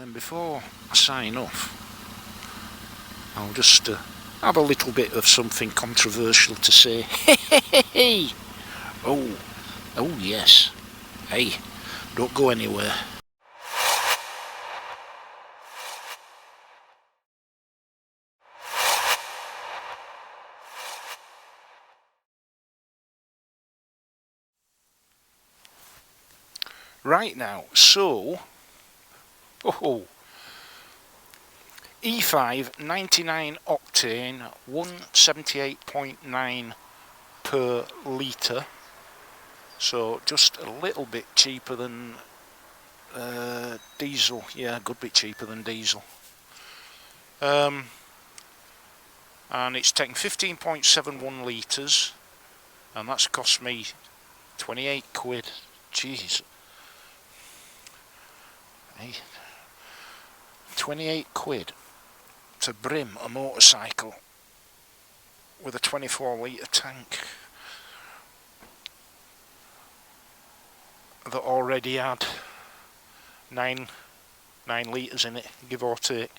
then before I sign off, I'll just have a little bit of something controversial to say. Hey! Oh yes. Hey, don't go anywhere. Right now, so E5 99 octane 178.9 per litre, so just a little bit cheaper than diesel. Yeah, a good bit cheaper than diesel. And it's taking 15.71 litres, and that's cost me 28 quid. Jeez. Hey, 28 quid to brim a motorcycle with a 24 litre tank that already had 9 litres in it, give or take.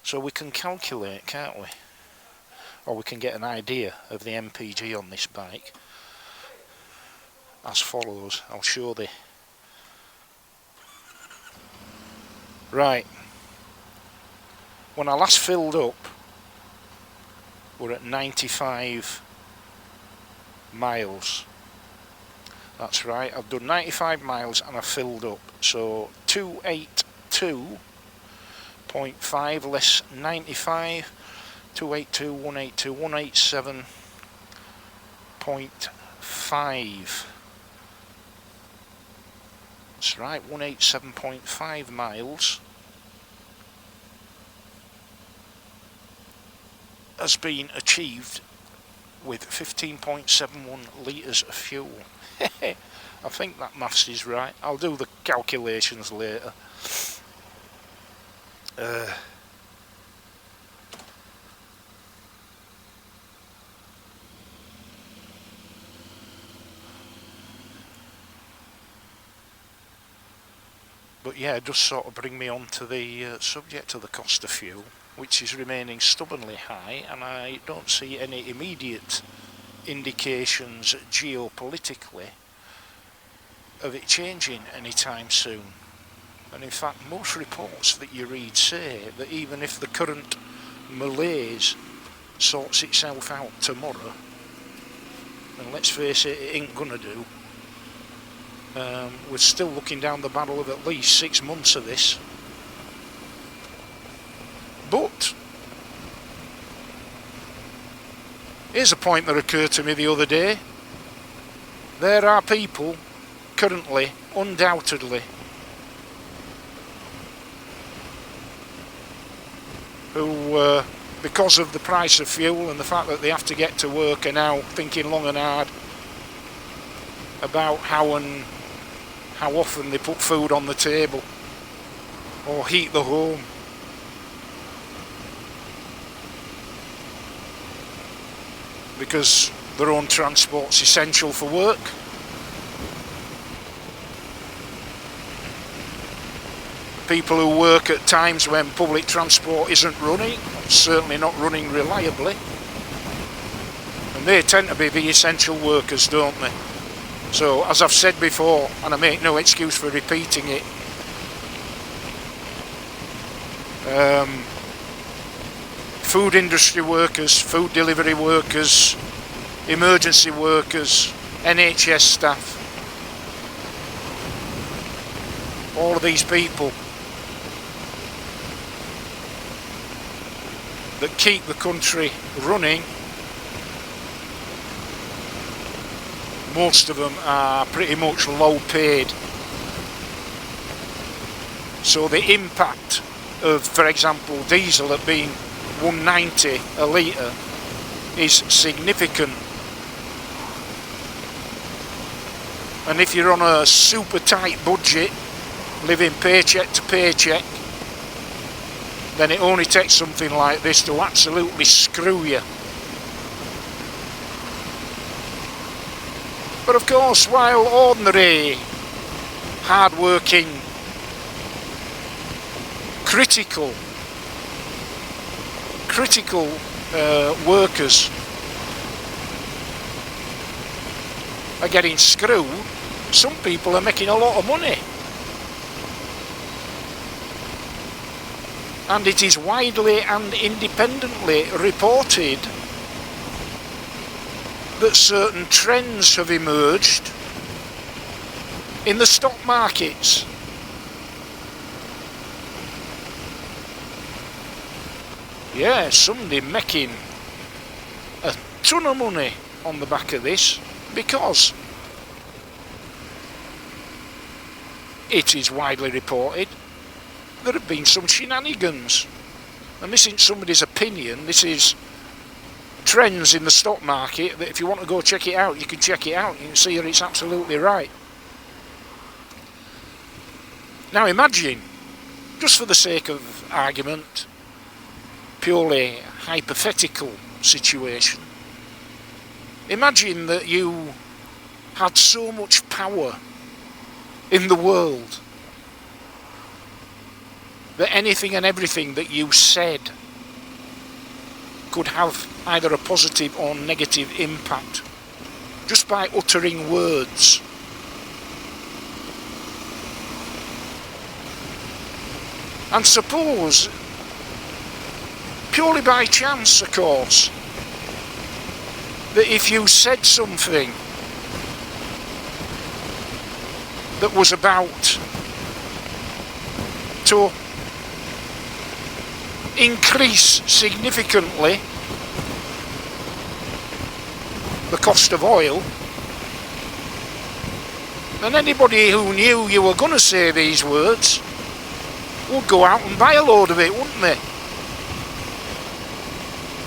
So we can calculate, can't we? Or we can get an idea of the MPG on this bike as follows. I'll show the right. When I last filled up, we're at 95 miles. That's right, I've done 95 miles and I filled up. So 282.5 less 95, 282, 182, 187.5. That's right, 187.5 miles has been achieved with 15.71 litres of fuel. I think that maths is right. I'll do the calculations later. But yeah, just sort of bring me on to the subject of the cost of fuel, which is remaining stubbornly high, and I don't see any immediate indications geopolitically of it changing anytime soon. And in fact, most reports that you read say that even if the current malaise sorts itself out tomorrow, and let's face it, it ain't gonna do, we're still looking down the barrel of at least 6 months of this. But here's a point that occurred to me the other day. There are people currently, undoubtedly, who, because of the price of fuel and the fact that they have to get to work, are now thinking long and hard about how often they put food on the table or heat the home. Because their own transport's essential for work. People who work at times when public transport isn't running, certainly not running reliably, and they tend to be the essential workers, don't they? So, as I've said before, and I make no excuse for repeating it, food industry workers, food delivery workers, emergency workers, NHS staff, all of these people that keep the country running, most of them are pretty much low paid. So the impact of, for example, diesel at being 190 a litre is significant. And if you're on a super tight budget, living paycheck to paycheck, then it only takes something like this to absolutely screw you. But of course, while ordinary, hard-working critical workers are getting screwed, some people are making a lot of money. And it is widely and independently reported that certain trends have emerged in the stock markets. Yeah, somebody making a ton of money on the back of this, because it is widely reported there have been some shenanigans. And this isn't somebody's opinion, this is trends in the stock market that if you want to go check it out, you can check it out. You can see that it's absolutely right. Now imagine, just for the sake of argument, purely hypothetical situation, imagine that you had so much power in the world that anything and everything that you said could have either a positive or negative impact just by uttering words. And suppose, purely by chance of course, that if you said something that was about to increase significantly the cost of oil, then anybody who knew you were going to say these words would go out and buy a load of it, wouldn't they?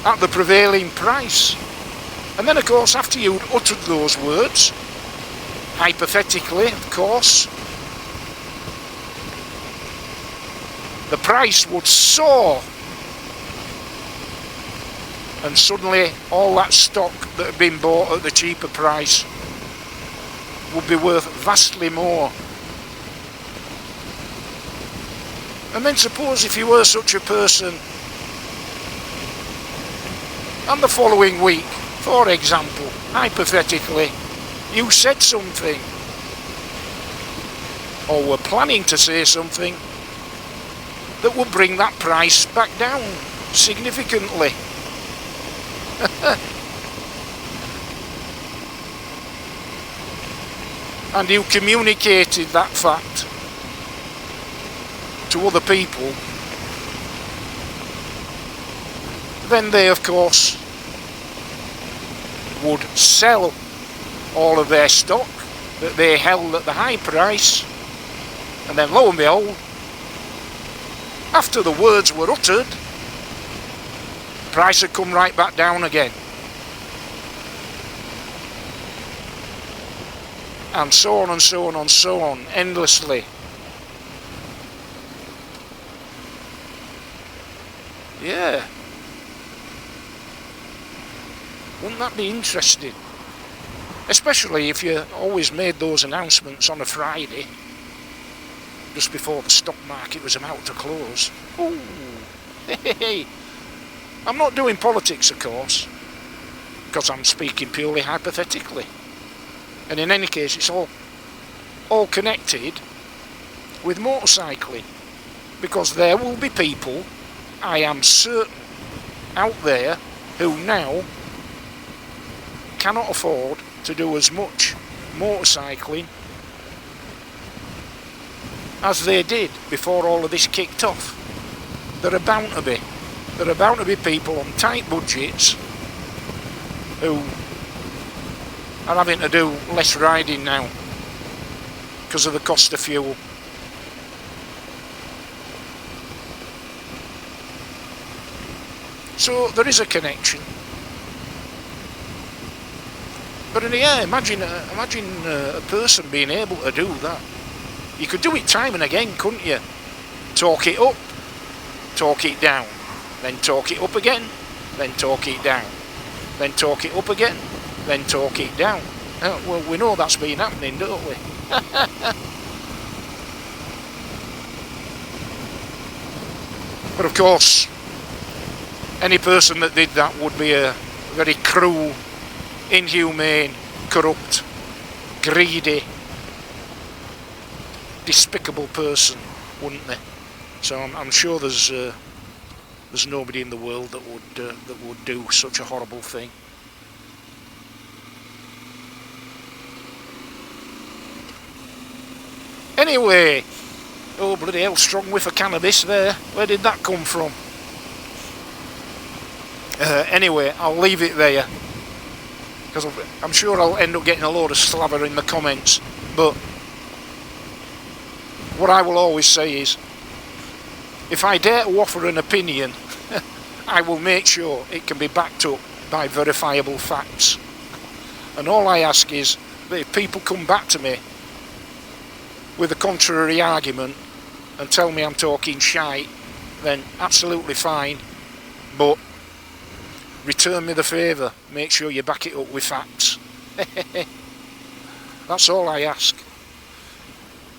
At the prevailing price. And then of course after you'd uttered those words, hypothetically of course, the price would soar, and suddenly all that stock that had been bought at the cheaper price would be worth vastly more. And then suppose if you were such a person, and the following week, for example, hypothetically, you said something, or were planning to say something, that would bring that price back down significantly. And you communicated that fact to other people, then they of course would sell all of their stock that they held at the high price, and then lo and behold, after the words were uttered, the price had come right back down again. And so on and so on and so on, endlessly. Yeah. Wouldn't that be interesting? Especially if you always made those announcements on a Friday, just before the stock market was about to close. Ooh, hey. I'm not doing politics, of course, because I'm speaking purely hypothetically. And in any case, it's all connected with motorcycling, because there will be people, I am certain, out there who now cannot afford to do as much motorcycling as they did before all of this kicked off. There are bound to be people on tight budgets who are having to do less riding now because of the cost of fuel. So there is a connection. But yeah, imagine a person being able to do that. You could do it time and again, couldn't you? Talk it up, talk it down, then talk it up again, then talk it down, then talk it up again, then talk it down. Well, we know that's been happening, don't we? But of course, any person that did that would be a very cruel, inhumane, corrupt, greedy, despicable person, wouldn't they? So I'm sure there's nobody in the world that would do such a horrible thing. Anyway, oh bloody hell, strong whiff of cannabis there. Where did that come from? Anyway, I'll leave it there, because I'm sure I'll end up getting a load of slaver in the comments. But what I will always say is, if I dare to offer an opinion, I will make sure it can be backed up by verifiable facts. And all I ask is that if people come back to me with a contrary argument and tell me I'm talking shite, then absolutely fine, but return me the favour. Make sure you back it up with facts. That's all I ask.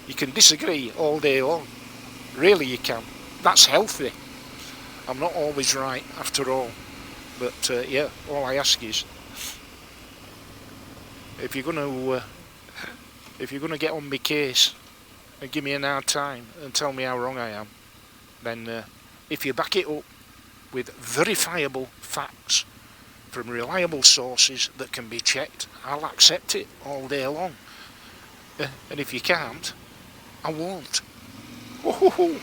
You can disagree all day long. Really you can. That's healthy. I'm not always right after all. But yeah, all I ask is, if you're gonna get on my case and give me an hard time and tell me how wrong I am, then if you back it up with verifiable facts from reliable sources that can be checked, I'll accept it all day long. And if you can't, I won't. Woohoo!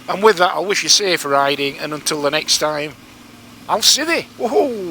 And with that, I'll wish you safe riding, and until the next time, I'll see thee. Woohoo!